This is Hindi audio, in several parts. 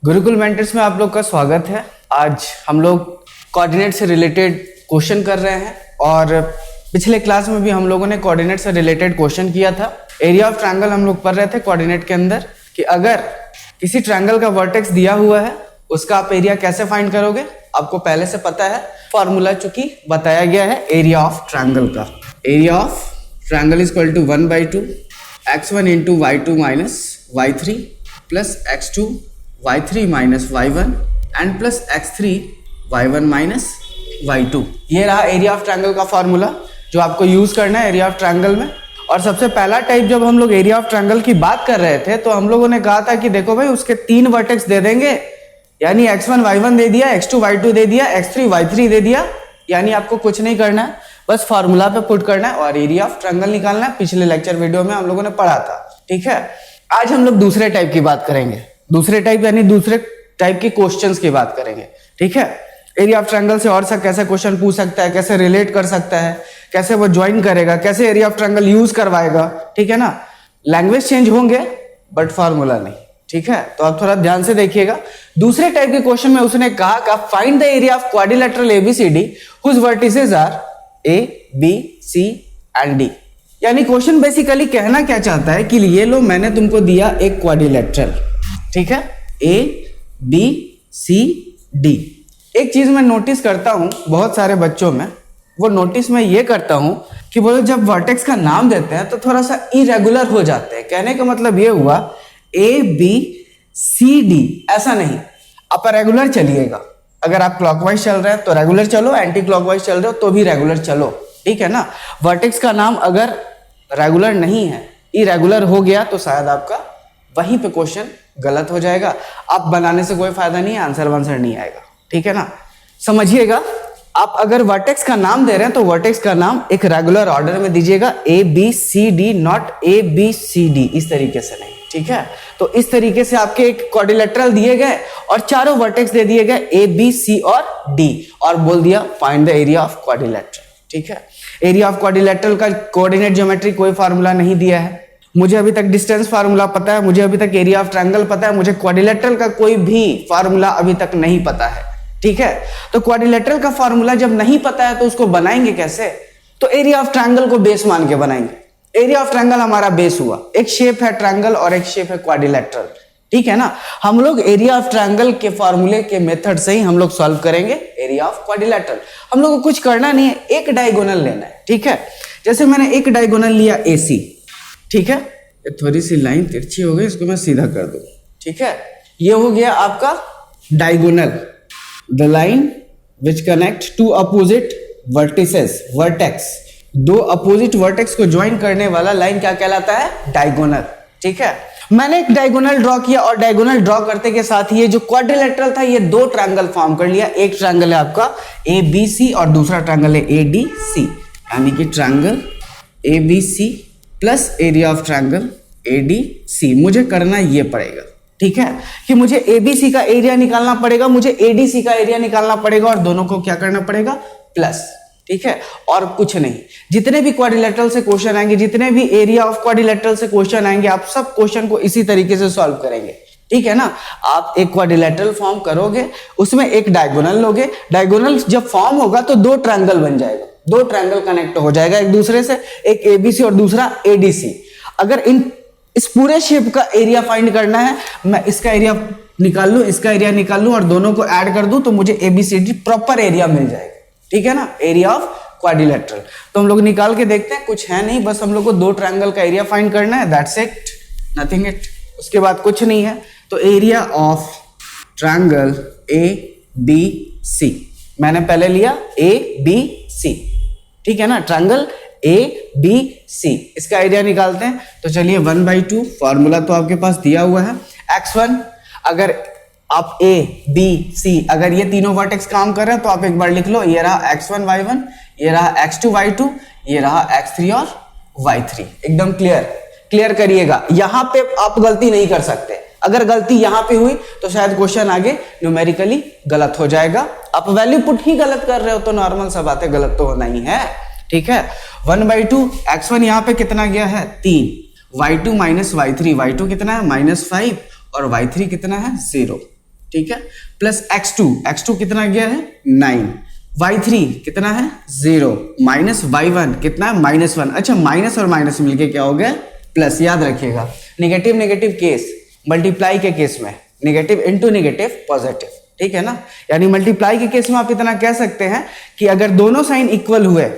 गुरुकुल मेंटर्स में आप लोग का स्वागत है। आज हम लोग कोऑर्डिनेट से रिलेटेड क्वेश्चन कर रहे हैं और पिछले क्लास में भी हम लोगों ने कोऑर्डिनेट से रिलेटेड क्वेश्चन किया था। एरिया ऑफ ट्रायंगल हम लोग पढ़ रहे थे कोऑर्डिनेट के अंदर कि अगर किसी ट्रायंगल का वर्टेक्स दिया हुआ है उसका आप एरिया कैसे फाइंड करोगे। आपको पहले से पता है, फॉर्मूला चूंकि बताया गया है एरिया ऑफ ट्रायंगल का। Area of triangle is equal to 1/2 x1 into y2 minus y3 plus x2 y3 minus y1 and plus x3 y1 minus y2। ये रहा एरिया ऑफ ट्रायंगल का फॉर्मूला जो आपको यूज करना है एरिया ऑफ ट्रायंगल में। और सबसे पहला टाइप जब हम लोग एरिया ऑफ ट्रायंगल की बात कर रहे थे तो हम लोगों ने कहा था कि देखो भाई उसके 3 वर्टेक्स दे देंगे, यानी x1 y1 दे दिया, x2 y2 दे दिया, x3 y3 दे दिया, यानी आपको कुछ नहीं करना है, बस फॉर्मूला पे पुट करना है और एरिया ऑफ ट्रायंगल निकालना है। पिछले लेक्चर वीडियो में हम लोगों ने पढ़ा था, ठीक है। आज हम लोग दूसरे टाइप की बात करेंगे, दूसरे टाइप यानी दूसरे टाइप के क्वेश्चंस की बात करेंगे, ठीक है। एरिया ऑफ ट्रायंगल से और सा कैसे क्वेश्चन पूछ सकता है, कैसे रिलेट कर सकता है, कैसे वो ज्वाइन करेगा, कैसे एरिया ऑफ ट्रायंगल यूज करवाएगा, ठीक है ना। लैंग्वेज चेंज होंगे बट फॉर्मूला नहीं, ठीक है। तो आप थोड़ा ध्यान से देखिएगा। दूसरे टाइप के क्वेश्चन में उसने कहा कि find the area of quadrilateral ABCD whose vertices are A B C and D. यानी क्वेश्चन बेसिकली कहना क्या चाहता है कि ये लो मैंने तुमको दिया एक क्वाड्रिलेटरल, ठीक है, ए बी सी डी। एक चीज मैं नोटिस करता हूं बहुत सारे बच्चों में, वो नोटिस मैं ये करता हूं कि वो जब वर्टेक्स का नाम देते हैं तो थोड़ा सा इरेगुलर हो जाते हैं। कहने का मतलब ये हुआ ए बी सी डी, ऐसा नहीं, आप रेगुलर चलिएगा। अगर आप क्लॉकवाइज चल रहे हैं तो रेगुलर चलो, एंटी क्लॉकवाइज चल रहे हो तो भी रेगुलर चलो, ठीक है ना। वर्टेक्स का नाम अगर रेगुलर नहीं है, इरेगुलर हो गया तो शायद आपका वहीं पे क्वेश्चन गलत हो जाएगा। आप बनाने से कोई फायदा नहीं है, आंसर वांसर नहीं आएगा, ठीक है ना। समझिएगा, आप अगर वर्टेक्स का नाम दे रहे हैं तो वर्टेक्स का नाम एक रेगुलर ऑर्डर में दीजिएगा, A B C D, not A B C D, इस तरीके से नहीं, ठीक है। तो इस तरीके से आपके एक क्वाड्रिलेटरल दिए गए और चारों वर्टेक्स दे दिए गए ए बी सी और डी, और बोल दिया find the area of quadrilateral, ठीक है। एरिया ऑफ क्वाड्रिलेटरल का कोऑर्डिनेट ज्योमेट्री कोई फार्मूला नहीं दिया है। मुझे अभी तक डिस्टेंस फार्मूला पता है, मुझे अभी तक एरिया ऑफ ट्रायंगल पता है, मुझे क्वाड्रिलेटरल का कोई भी फार्मूला अभी तक नहीं पता है, ठीक है। तो क्वाड्रिलेटरल का फार्मूला जब नहीं पता है तो उसको बनाएंगे कैसे? तो एरिया ऑफ ट्रायंगल को बेस मान के बनाएंगे। एरिया ऑफ ट्रायंगल हमारा बेस हुआ, एक शेप है ट्रायंगल और एक शेप है क्वाड्रिलेटरल, ठीक है ना। हम लोग एरिया ऑफ ट्रायंगल के फार्मूले के मेथड से ही हम लोग सॉल्व करेंगे एरिया ऑफ क्वाड्रिलेटरल। हम लोग को कुछ करना नहीं है, एक डायगोनल लेना है, ठीक है। जैसे मैंने एक डायगोनल लिया AC, ठीक है। थोड़ी सी लाइन तिरछी हो गई, इसको मैं सीधा कर दूं, ठीक है। ये हो गया आपका diagonal, the line which connect to opposite vertices, vertex. दो अपोजिट वर्टेक्स को ज्वाइन करने वाला लाइन क्या कहलाता है? डायगोनल, ठीक है। मैंने एक डायगोनल ड्रॉ किया और डायगोनल ड्रॉ करते के साथ ये जो क्वाड्रिलेटरल था ये दो ट्रायंगल फॉर्म कर लिया। एक ट्रायंगल है आपका ABC और दूसरा ट्रायंगल है ADC, यानी कि triangle ABC plus area of triangle ADC। मुझे करना ये पड़ेगा, ठीक है, कि मुझे ABC का एरिया निकालना पड़ेगा, मुझे ADC का एरिया निकालना पड़ेगा और दोनों को क्या करना पड़ेगा? प्लस, ठीक है, और कुछ नहीं। जितने भी क्वाड्रिलेटरल से क्वेश्चन आएंगे, जितने भी एरिया ऑफ क्वाड्रिलेटरल से क्वेश्चन आएंगे, आप सब क्वेश्चन को इसी तरीके से सॉल्व करेंगे, ठीक है ना। आप एक क्वाड्रिलेटरल फॉर्म करोगे, उसमें एक डायगोनल लोगे, डायगोनल जब फॉर्म होगा तो दो ट्रायंगल बन जाएगा, दो ट्रायंगल कनेक्ट हो जाएगा एक दूसरे से, एक ABC और दूसरा ADC। अगर इस पूरे शेप का एरिया फाइंड करना है, मैं इसका एरिया निकाल लूं, इसका एरिया निकाल लूं और दोनों को ऐड कर दूं तो मुझे ABCD प्रॉपर एरिया मिल जाएगा, ठीक है ना, एरिया ऑफ क्वाड्रिलेटरल। तो हम लोग निकाल के देखते हैं, कुछ है नहीं, बस हम लोग को दो ट्रायंगल का एरिया फाइंड करना है, दैट्स इट, नथिंग इट, उसके बाद कुछ नहीं है। तो एरिया ऑफ ट्रायंगल ABC मैंने पहले लिया ABC, ठीक है ना, ट्रायंगल ABC, इसका एरिया निकालते हैं। तो चलिए 1/2, फॉर्मूला तो आपके पास दिया हुआ है। x1, अगर आप A B C अगर ये तीनों वर्टेक्स काम कर रहे हैं तो आप एक बार लिख लो, ये रहा x1 y1, ये रहा x2 y2, ये रहा x3 और y3। एकदम क्लियर करिएगा, यहां पे आप गलती नहीं कर सकते। अगर गलती यहां पे हुई तो शायद क्वेश्चन आगे न्यूमेरिकली गलत हो जाएगा। आप वैल्यू पुट ही गलत कर रहे हो तो नॉर्मल सा बात है, गलत तो होना ही है, ठीक है। 1/2, x1 यहां पे कितना गया है? 3, y2 माइनस y3, y2 कितना है? -5 और y3 कितना है? 0। ठीक है, प्लस x2 कितना गया है 9, y3 कितना है 0, माइनस y1 कितना है -1। अच्छा, माइनस और माइनस मिलके क्या हो गया प्लस। याद रखिएगा नेगेटिव नेगेटिव केस, मल्टीप्लाई के केस में नेगेटिव इंटू नेगेटिव पॉजिटिव, ठीक है ना। यानी मल्टीप्लाई के केस में आप इतना कह सकते हैं कि अगर दोनों साइन इक्वल हुए,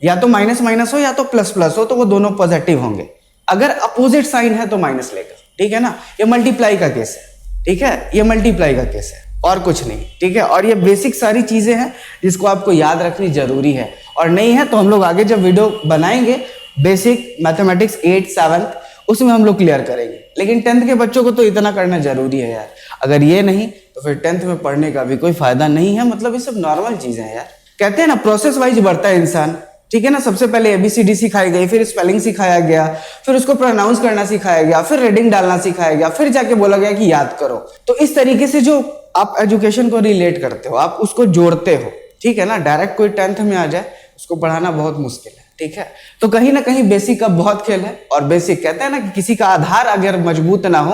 या तो माइनस माइनस हो या तो प्लस प्लस हो, तो वो दोनों पॉजिटिव होंगे। अगर अपोजिट साइन है तो माइनस लेगा, ठीक है ना। ये मल्टीप्लाई का केस है, ठीक है, ये मल्टीप्लाई का केस है और कुछ नहीं, ठीक है। और ये बेसिक सारी चीजें हैं जिसको आपको याद रखनी जरूरी है, और नहीं है तो हम लोग आगे जब वीडियो बनाएंगे बेसिक मैथमेटिक्स 8th 7th उसमें हम लोग क्लियर करेंगे। लेकिन 10th के बच्चों को तो इतना करना जरूरी है यार। अगर ये नहीं तो फिर 10th में पढ़ने का भी कोई फायदा नहीं है। मतलब ये सब नॉर्मल चीजें हैं यार। कहते हैं ना प्रोसेस वाइज बढ़ता है इंसान, ठीक है ना। सबसे पहले ABCD सिखाई गई, फिर स्पेलिंग सिखाया गया, फिर उसको प्रोनाउंस करना सिखाया गया, फिर रीडिंग डालना सिखाया गया, फिर जाके बोला गया कि याद करो। तो इस तरीके से जो आप एजुकेशन को रिलेट करते हो, आप उसको जोड़ते हो, ठीक है ना। डायरेक्ट कोई 10th में आ जाए उसको पढ़ाना बहुत मुश्किल है, ठीक है। तो कहीं ना कहीं बेसिक का बहुत खेल है। और बेसिक कहते हैं ना कि किसी का आधार अगर मजबूत ना हो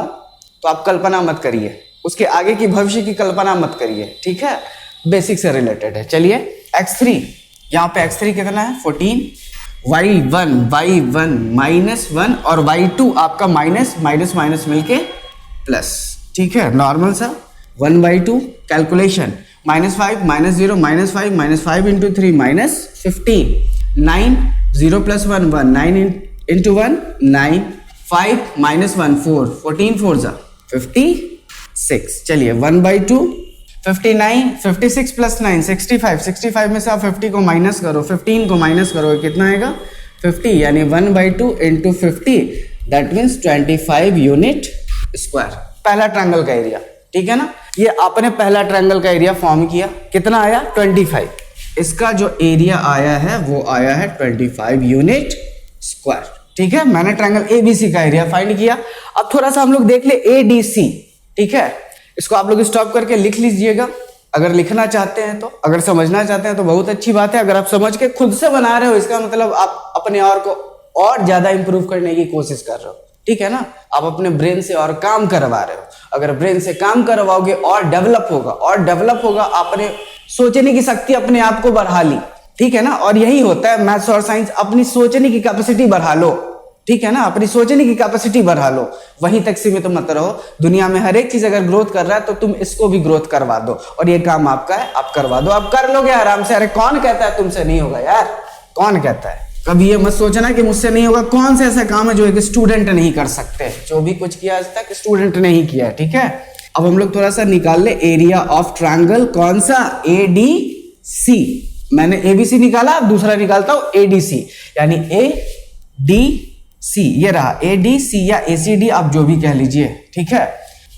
तो आप कल्पना मत करिए, उसके आगे की भविष्य की कल्पना मत करिए, ठीक है। बेसिक से रिलेटेड है। चलिए x3, यहाँ पे x3 कितना है 14, y1 -1 और y2 आपका माइनस माइनस माइनस मिलके प्लस, ठीक है। नॉर्मल सा 1/2 कैलकुलेशन, -5 -0 -5 -5 इंटू 3 -15, 9 0 + 1 1, 9 इंटू 1 9, 5 -1 4, 14 4 जा 56। चलिए 1/2 59, 56 + 9 65, 65 में से आप 50 को माइनस करो, 15 को माइनस करो, कितना आएगा 50, यानी 1/2 into 50 that means 25 unit square. पहला ट्रायंगल का एरिया, ठीक है ना। ये आपने पहला ट्रायंगल का एरिया फॉर्म किया, कितना आया 25। इसका जो एरिया आया है वो आया है 25 यूनिट स्क्वायर, ठीक है। मैंने ट्रायंगल ABC का एरिया फाइंड किया। अब थोड़ा सा हम लोग देख ले ADC, ठीक है। इसको आप लोग स्टॉप करके लिख लीजिएगा अगर लिखना चाहते हैं तो। अगर समझना चाहते हैं तो बहुत अच्छी बात है। अगर आप समझ के खुद से बना रहे हो इसका मतलब आप अपने और को और ज्यादा इंप्रूव करने की कोशिश कर रहे हो, ठीक है ना। आप अपने ब्रेन से और काम करवा रहे हो। अगर ब्रेन से काम करवाओगे और डेवलप होगा, आपने सोचने की शक्ति अपने आप को बढ़ा ली, ठीक है ना। और यही होता है मैथ्स और साइंस, अपनी सोचने की कैपेसिटी बढ़ा लो, ठीक है ना। अपनी सोचने की कैपेसिटी बढ़ा लो, वहीं तक सीमित मत रहो। दुनिया में हर एक चीज अगर ग्रोथ कर रहा है तो तुम इसको भी ग्रोथ करवा दो, और ये काम आपका है, आप करवा दो, आप कर लोगे आराम से। अरे कौन कहता है तुमसे नहीं होगा यार, कौन कहता है। कभी ये मत सोचना कि मुझसे नहीं होगा। कौन सा ऐसा काम है जो एक स्टूडेंट नहीं कर सकते। जो भी कुछ किया आज तक स्टूडेंट ने ही किया, ठीक है। अब हम लोग थोड़ा सा निकाल ले एरिया ऑफ ट्रायंगल, कौन सा ADC। मैंने ABC निकाला, अब दूसरा निकालता हूं ADC, यानी ADC। ये रहा ADC या ACD, आप जो भी कह लीजिए, ठीक है।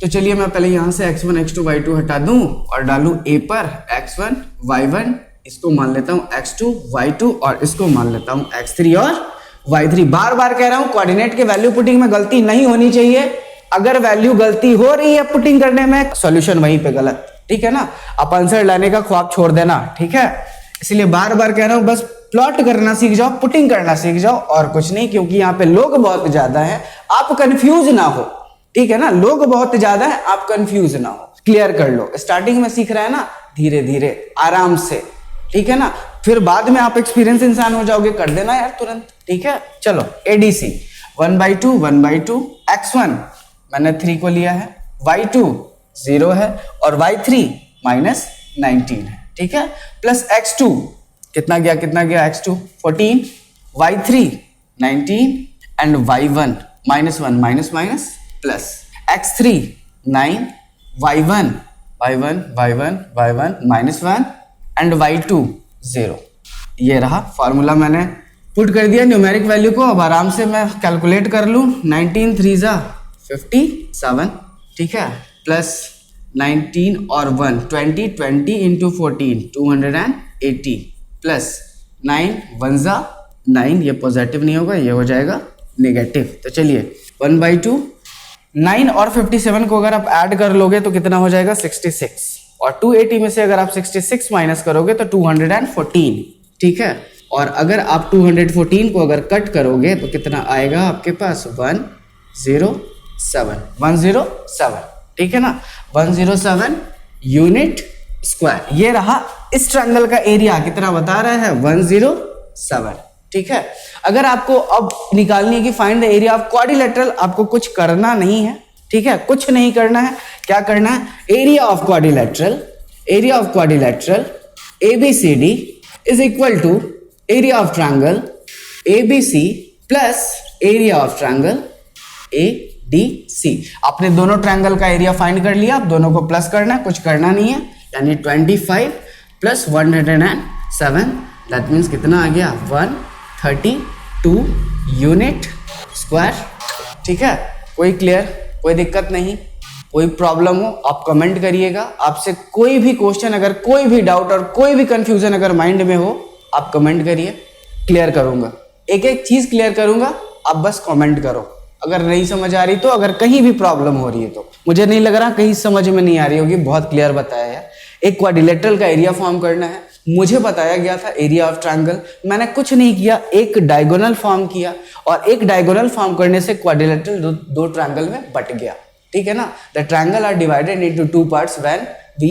तो चलिए मैं पहले यहां से x1 x2 y2 हटा दूं और डालूं A पर x1 y1, इसको मान लेता हूं x2 y2 और इसको मान लेता हूं x3 और y3। बार बार कह रहा हूं कोऑर्डिनेट के वैल्यू पुटिंग में गलती नहीं होनी चाहिए। अगर वैल्यू गलती हो रही है पुटिंग करने में, सॉल्यूशन वहीं पे गलत, ठीक है ना। आप आंसर लाने का ख्वाब छोड़ देना, ठीक है। इसलिए बार बार कह रहा हूं बस प्लॉट करना सीख जाओ, पुटिंग करना सीख जाओ, और कुछ नहीं। क्योंकि यहाँ पे लोग बहुत ज्यादा हैं, आप कंफ्यूज ना हो, ठीक है ना। लोग बहुत ज्यादा है, आप कंफ्यूज ना हो, क्लियर कर लो। स्टार्टिंग में सीख रहा है ना, धीरे धीरे आराम से, ठीक है ना। फिर बाद में आप एक्सपीरियंस इंसान हो जाओगे, कर देना यार तुरंत, ठीक है। चलो ADC 1/2 x1 मैंने 3 को लिया है, y2 0 है और y3 -19 है, ठीक है। प्लस x2 कितना गया x2 14, y3 19 and y1 -1 minus minus plus x3 9, y1 -1 and y2 0। ये रहा फॉर्मूला, मैंने पुट कर दिया न्यूमेरिक वैल्यू को। अब आराम से मैं कैलकुलेट कर लूं, 19 3 जा 57, ठीक है, प्लस 19 और 1 20 इंटू 14 280, प्लस 9 1 जा 9, ये पॉजिटिव नहीं होगा, ये हो जाएगा नेगेटिव। तो चलिए 1/2 9 और 57 को अगर आप ऐड कर लोगे तो कितना हो जाएगा 66, और 280 में से अगर आप 66 माइनस करोगे तो 214, ठीक है। और अगर आप 214 को अगर कट करोगे तो कितना आएगा आपके पास 107, ठीक है ना, 107 यूनिट स्क्वायर। ये रहा इस ट्रायंगल का एरिया, कितना बता रहा है 107। ठीक है, अगर आपको अब निकालनी है कि find the area of quadrilateral, आपको कुछ करना नहीं है, ठीक है, कुछ नहीं करना है। क्या करना है, area of quadrilateral ABCD is equal to area of triangle ABC plus area of triangle ADC। आपने दोनों ट्रायंगल का एरिया फाइंड कर लिया, अब दोनों को प्लस करना है, कुछ करना नहीं है, यानी 25 प्लस 107, दैट मीन्स कितना आ गया 132 यूनिट स्क्वायर। ठीक है, कोई क्लियर, कोई दिक्कत नहीं, कोई प्रॉब्लम हो आप कमेंट करिएगा। आपसे कोई भी क्वेश्चन, अगर कोई भी डाउट और कोई भी कंफ्यूजन अगर माइंड में हो, आप कमेंट करिए, क्लियर करूंगा, एक एक चीज क्लियर करूंगा, आप बस कमेंट करो। अगर नहीं समझ आ रही तो, अगर कहीं भी प्रॉब्लम हो रही है तो, मुझे नहीं लग रहा कहीं समझ में नहीं आ रही होगी, बहुत क्लियर बताया है। एक क्वाड्रिलेटरल का एरिया फॉर्म करना है, मुझे बताया गया था एरिया ऑफ ट्रायंगल, मैंने कुछ नहीं किया, एक डायगोनल फॉर्म किया, और एक डायगोनल फॉर्म करने से क्वाड्रिलेटरल दो ट्रायंगल में बट गया। ठीक है ना, the triangle are divided into 2 parts when we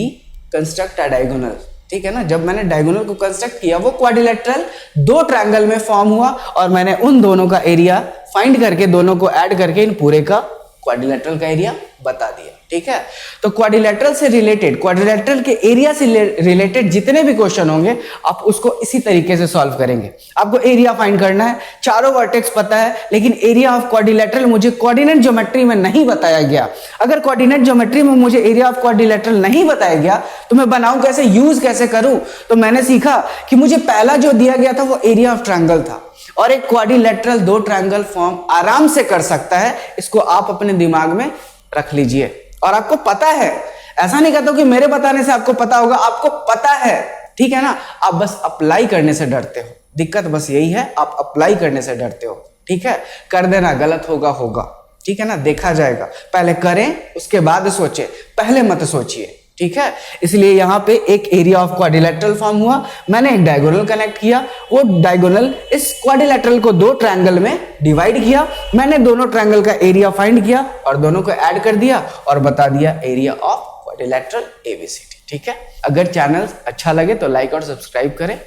construct a diagonal. ठीक है ना, जब मैंने डायगोनल को कंस्ट्रक्ट किया, वो क्वाड्रिलेटरल 2 ट्रायंगल में फॉर्म हुआ, और मैंने उन दोनों का एरिया फाइंड करके, दोनों को ऐड करके इन पूरे का क्वाड्रिलेटरल का एरिया बता दिया। ठीक है, तो क्वाड्रिलेटरल से रिलेटेड, क्वाड्रिलेटरल के एरिया से रिलेटेड जितने भी क्वेश्चन होंगे, आप उसको इसी तरीके से सॉल्व करेंगे। आपको एरिया फाइंड करना है, चारों वर्टेक्स पता है, लेकिन एरिया ऑफ क्वाड्रिलेटरल मुझे कोऑर्डिनेट ज्योमेट्री में नहीं बताया गया। अगर कोऑर्डिनेट ज्योमेट्री में मुझे एरिया ऑफ क्वाड्रिलेटरल नहीं बताया गया, तो मैं बनाऊं कैसे, यूज कैसे करूं? तो मैंने सीखा कि मुझे पहला जो दिया गया था वो एरिया ऑफ ट्रायंगल था, और एक क्वाड्रिलेटरल 2 ट्रायंगल फॉर्म आराम से कर सकता है। इसको आप अपने दिमाग में रख लीजिए, और आपको पता है, ऐसा नहीं कहता कि मेरे बताने से आपको पता होगा, आपको पता है। ठीक है ना, आप बस अप्लाई करने से डरते हो, दिक्कत बस यही है, आप अप्लाई करने से डरते हो। ठीक है, कर देना, गलत होगा, ठीक है ना, देखा जाएगा, पहले करें उसके बाद सोचें, पहले मत सोचिए। ठीक है, इसलिए यहां पे एक एरिया ऑफ क्वाड्रिलेटरल फॉर्म हुआ, मैंने एक डायगोनल कनेक्ट किया, वो डायगोनल इस क्वाड्रिलेटरल को 2 ट्रायंगल में डिवाइड किया, मैंने दोनों ट्रायंगल का एरिया फाइंड किया और दोनों को ऐड कर दिया और बता दिया एरिया ऑफ क्वाड्रिलेटरल ABCD। ठीक है, अगर चैनल अच्छा लगे तो लाइक और सब्सक्राइब करें।